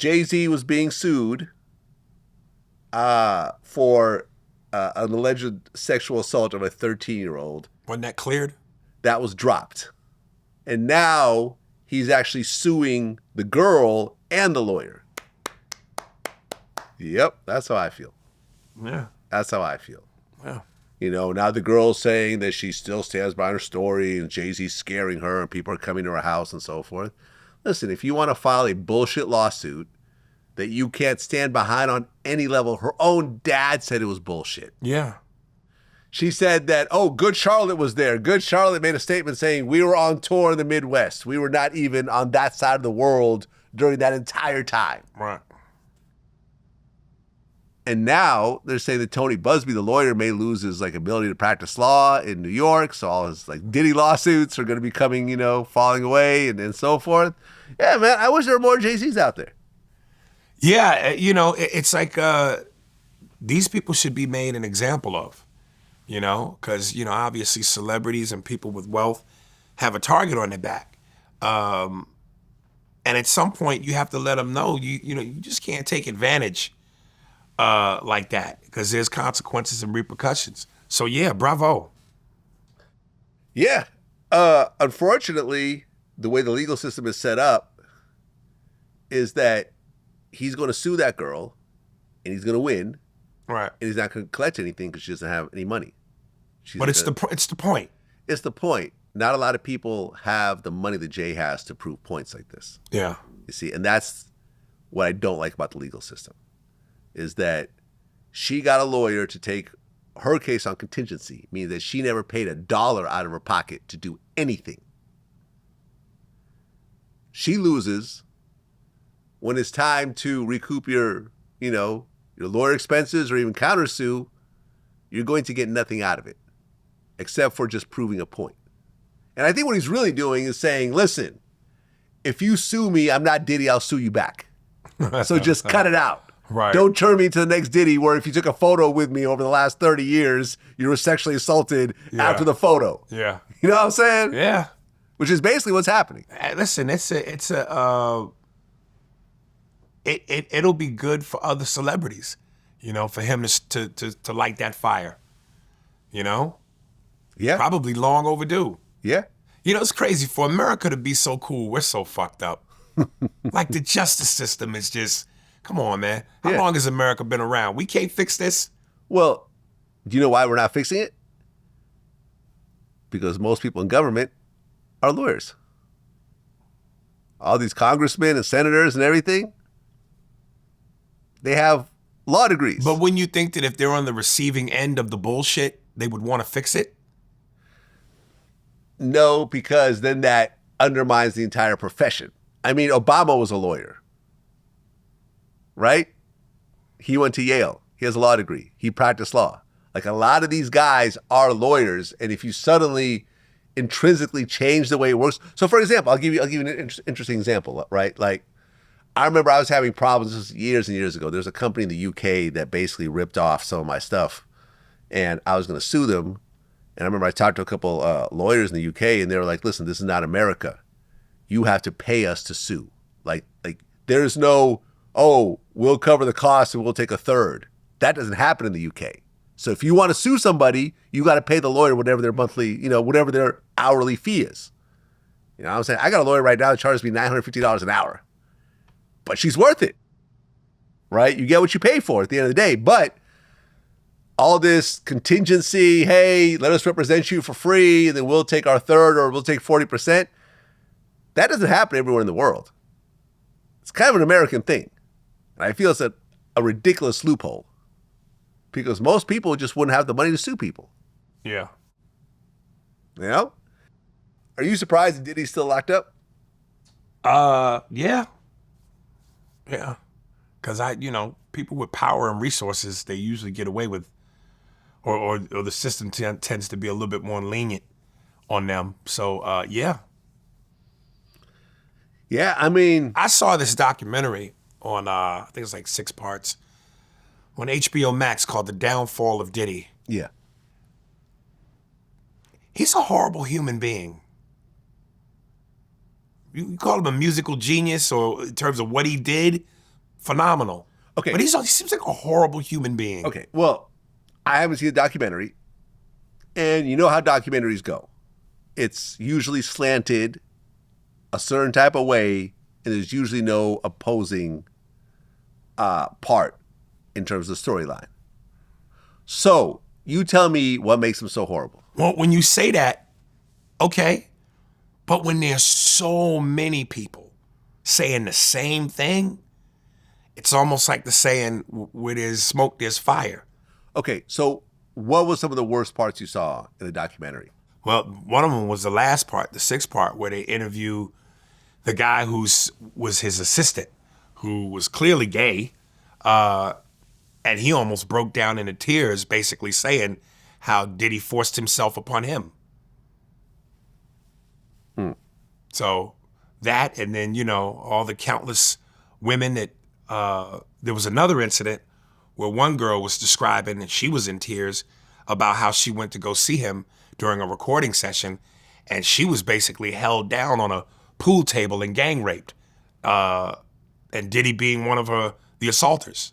Jay-Z was being sued for an alleged sexual assault of a 13-year-old. Wasn't that cleared? That was dropped. And now he's actually suing the girl and the lawyer. Yep, that's how I feel. Yeah. That's how I feel. Yeah. You know, now the girl's saying that she still stands by her story and Jay-Z's scaring her and people are coming to her house and so forth. Listen, if you want to file a bullshit lawsuit that you can't stand behind on any level, her own dad said it was bullshit. Yeah. She said that, oh, Good Charlotte was there. Good Charlotte made a statement saying we were on tour in the Midwest. We were not even on that side of the world during that entire time. Right. And now they're saying that Tony Busby, the lawyer, may lose his ability to practice law in New York. So all his Diddy lawsuits are going to be coming, falling away and so forth. Yeah, man, I wish there were more Jay-Z's out there. Yeah, it's like these people should be made an example of, because, obviously celebrities and people with wealth have a target on their back. And at some point you have to let them know, you just can't take advantage like that, because there's consequences and repercussions. So yeah, bravo. Yeah. Unfortunately, the way the legal system is set up is that he's going to sue that girl and he's going to win. Right. And he's not going to collect anything because she doesn't have any money. But it's the point. It's the point. Not a lot of people have the money that Jay has to prove points like this. Yeah. You see, and that's what I don't like about the legal system, is that she got a lawyer to take her case on contingency, meaning that she never paid $1 out of her pocket to do anything. She loses. When it's time to recoup your lawyer expenses or even countersue, you're going to get nothing out of it, except for just proving a point. And I think what he's really doing is saying, listen, if you sue me, I'm not Diddy, I'll sue you back. So just cut it out. Right. Don't turn me into the next Diddy where if you took a photo with me over the last 30 years, you were sexually assaulted after the photo. Yeah. You know what I'm saying? Yeah. Which is basically what's happening. Listen, it'll be good for other celebrities, for him to light that fire, Yeah. Probably long overdue. Yeah. It's crazy for America to be so cool. We're so fucked up. Like the justice system is just, come on, man. How long has America been around? We can't fix this. Well, do you know why we're not fixing it? Because most people in government are lawyers. All these congressmen and senators and everything, they have law degrees. But wouldn't you think that if they're on the receiving end of the bullshit, they would want to fix it? No, because then that undermines the entire profession. I mean, Obama was a lawyer, right? He went to Yale. He has a law degree. He practiced law. Like a lot of these guys are lawyers, and if you suddenly intrinsically change the way it works. So, for example, I'll give you an interesting example, right? Like, I remember I was having problems, this was years and years ago. There's a company in the UK that basically ripped off some of my stuff, and I was going to sue them. And I remember I talked to a couple lawyers in the UK, and they were like, listen, this is not America. You have to pay us to sue. Like there's no, oh, we'll cover the cost and we'll take a third. That doesn't happen in the UK. So if you want to sue somebody, you got to pay the lawyer whatever their monthly, whatever their hourly fee is. You know what I'm saying? I got a lawyer right now that charges me $950 an hour. But she's worth it, right? You get what you pay for at the end of the day. But all this contingency, hey, let us represent you for free, and then we'll take our third or we'll take 40%. That doesn't happen everywhere in the world. It's kind of an American thing. And I feel it's a ridiculous loophole because most people just wouldn't have the money to sue people. Yeah. Are you surprised that Diddy's still locked up? Yeah. Yeah. Because people with power and resources, they usually get away with, or the system tends to be a little bit more lenient on them. So, yeah. Yeah, I mean, I saw this documentary on, I think it's like 6 parts, on HBO Max called The Downfall of Diddy. Yeah. He's a horrible human being. You call him a musical genius or in terms of what he did, phenomenal. Okay. But he seems like a horrible human being. Okay, well, I haven't seen the documentary, and you know how documentaries go. It's usually slanted a certain type of way, and there's usually no opposing part in terms of the storyline. So, you tell me what makes him so horrible. Well, when you say that, okay, but when there's so many people saying the same thing, it's almost like the saying, where there's smoke, there's fire. Okay, so what was some of the worst parts you saw in the documentary? Well, one of them was the last part, the sixth part, where they interview the guy was his assistant, who was clearly gay, and he almost broke down into tears, basically saying how Diddy forced himself upon him. So that, and then, you know, all the countless women that, there was another incident where one girl was describing that she was in tears about how she went to go see him during a recording session, and she was basically held down on a pool table and gang raped, and Diddy being one of the assaulters.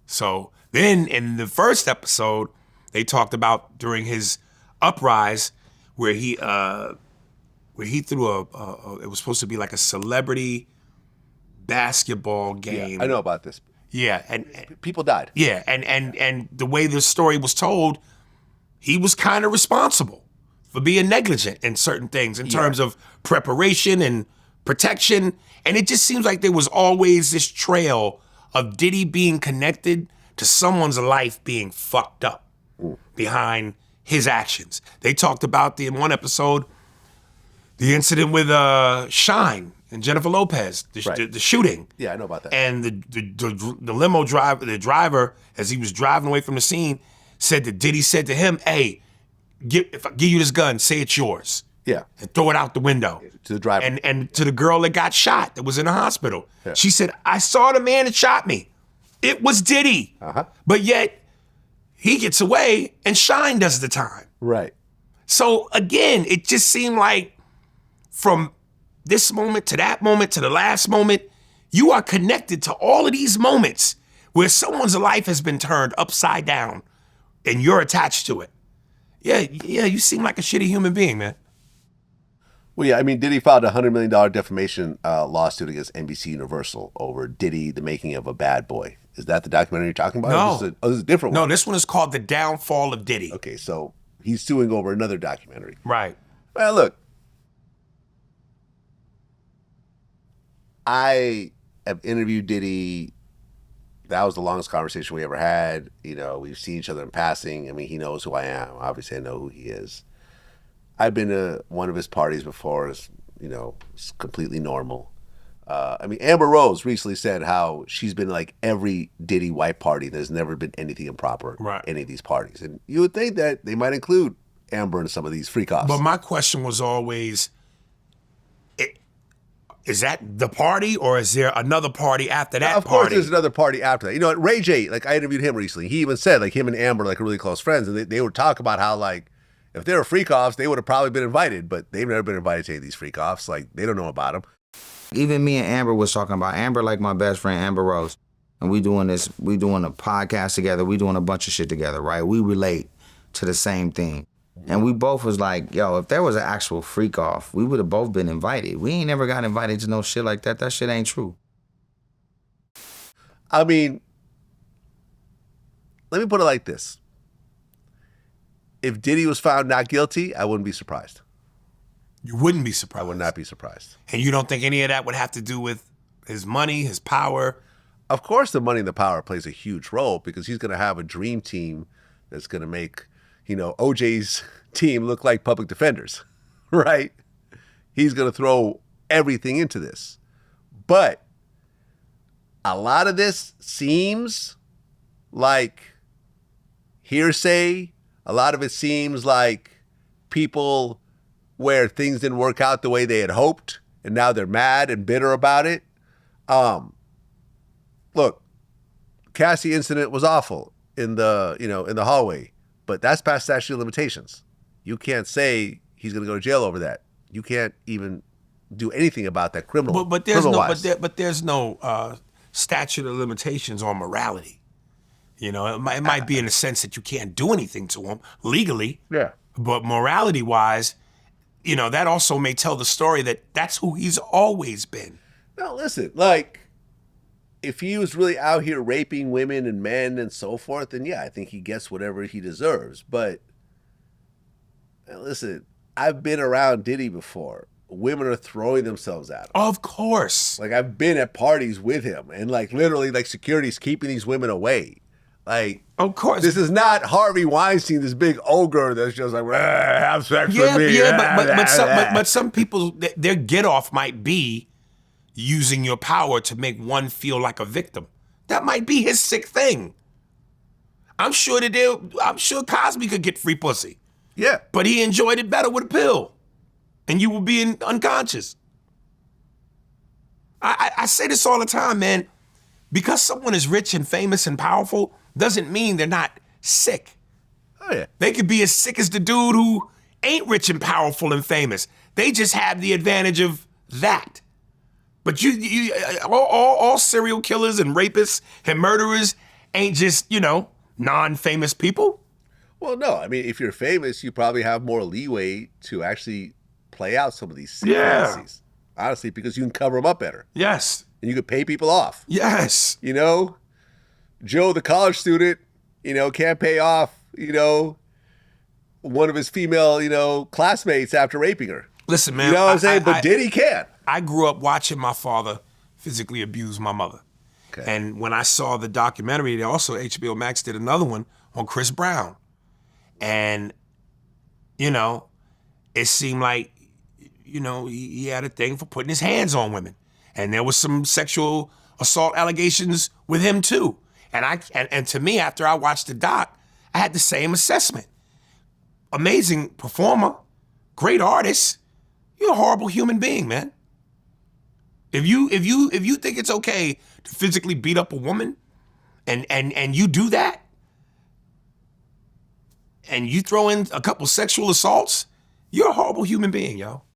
So then in the first episode, they talked about during his uprise where he threw it was supposed to be like a celebrity basketball game. Yeah, I know about this. Yeah, and People died. yeah, and the way the story was told, he was kind of responsible for being negligent in certain things in terms of preparation and protection. And it just seems like there was always this trail of Diddy being connected to someone's life being fucked up behind his actions. They talked about in one episode, the incident with Shine and Jennifer Lopez, the shooting. Yeah, I know about that. And the limo driver, the driver, as he was driving away from the scene, said that Diddy said to him, "Hey, if I give you this gun, say it's yours." Yeah. And throw it out the window. To the driver. And to the girl that got shot, that was in the hospital. Yeah. She said, "I saw the man that shot me. It was Diddy." Uh-huh. But yet, he gets away and Shine does the time. Right. So again, it just seemed like from this moment to that moment to the last moment, you are connected to all of these moments where someone's life has been turned upside down and you're attached to it. Yeah, you seem like a shitty human being, man. Well, yeah, I mean, Diddy filed a $100 million defamation lawsuit against NBC Universal over Diddy, the making of a bad boy. Is that the documentary you're talking about? No. This is a different one. No, this one is called The Downfall of Diddy. Okay, so he's suing over another documentary. Right. Well, look, I have interviewed Diddy. That was the longest conversation we ever had. You know, we've seen each other in passing. I mean, he knows who I am. Obviously, I know who he is. I've been to one of his parties before. It's, you know, it's completely normal. I mean, Amber Rose recently said how she's been to like every Diddy white party. There's never been anything improper at any of these parties. And you would think that they might include Amber in some of these freak-offs. But my question was always, is that the party or is there another party after that Of course there's another party after that. You know, Ray J, like I interviewed him recently. He even said like him and Amber like are really close friends. And they would talk about how like if they were freak-offs, they would have probably been invited. But they've never been invited to any of these freak-offs. Like they don't know about them. Even me and Amber was talking about Amber, like my best friend, Amber Rose. And we doing a podcast together. We doing a bunch of shit together, right? We relate to the same thing. And we both was like, yo, if there was an actual freak off, we would have both been invited. We ain't never got invited to no shit like that. That shit ain't true. I mean, let me put it like this. If Diddy was found not guilty, I wouldn't be surprised. You wouldn't be surprised. I would not be surprised. And you don't think any of that would have to do with his money, his power? Of course the money and the power plays a huge role because he's going to have a dream team that's going to make, you know, OJ's team look like public defenders, right? He's going to throw everything into this. But a lot of this seems like hearsay. A lot of it seems like people where things didn't work out the way they had hoped, and now they're mad and bitter about it. Look, Cassie incident was awful in the hallway, but that's past statute of limitations. You can't say he's going to go to jail over that. You can't even do anything about that But there's no criminal-wise. but there's no statute of limitations on morality. You know, it might be in the sense that you can't do anything to him legally. Yeah. But morality wise, you know, that also may tell the story that that's who he's always been. No, listen, like, if he was really out here raping women and men and so forth, then yeah, I think he gets whatever he deserves. But listen, I've been around Diddy before. Women are throwing themselves at him. Of course. Like, I've been at parties with him, and like literally, like, security's keeping these women away. Like, Of course. this is not Harvey Weinstein, this big ogre that's just like, have sex with me. But some people, their get off might be using your power to make one feel like a victim. That might be his sick thing. I'm sure Cosby could get free pussy, Yeah. but he enjoyed it better with a pill, and you were being unconscious. I say this all the time, man. Because someone is rich and famous and powerful doesn't mean they're not sick. Oh, yeah. They could be as sick as the dude who ain't rich and powerful and famous. They just have the advantage of that. But all serial killers and rapists and murderers ain't just, you know, non-famous people. Well, no. I mean, if you're famous, you probably have more leeway to actually play out some of these sick fantasies. Honestly, because you can cover them up better. Yes. And you could pay people off. Yes. You know, Joe, the college student, you know, can't pay off, you know, one of his female, you know, classmates after raping her. Listen, man. You know what I'm saying? But Diddy can. I grew up watching my father physically abuse my mother. Okay. And when I saw the documentary, they also, HBO Max did another one on Chris Brown. And, you know, it seemed like, you know, he had a thing for putting his hands on women. And there was some sexual assault allegations with him too. And to me, after I watched the doc, I had the same assessment. Amazing performer, great artist. You're a horrible human being, man. If you think it's okay to physically beat up a woman and you do that, and you throw in a couple sexual assaults, you're a horrible human being, yo.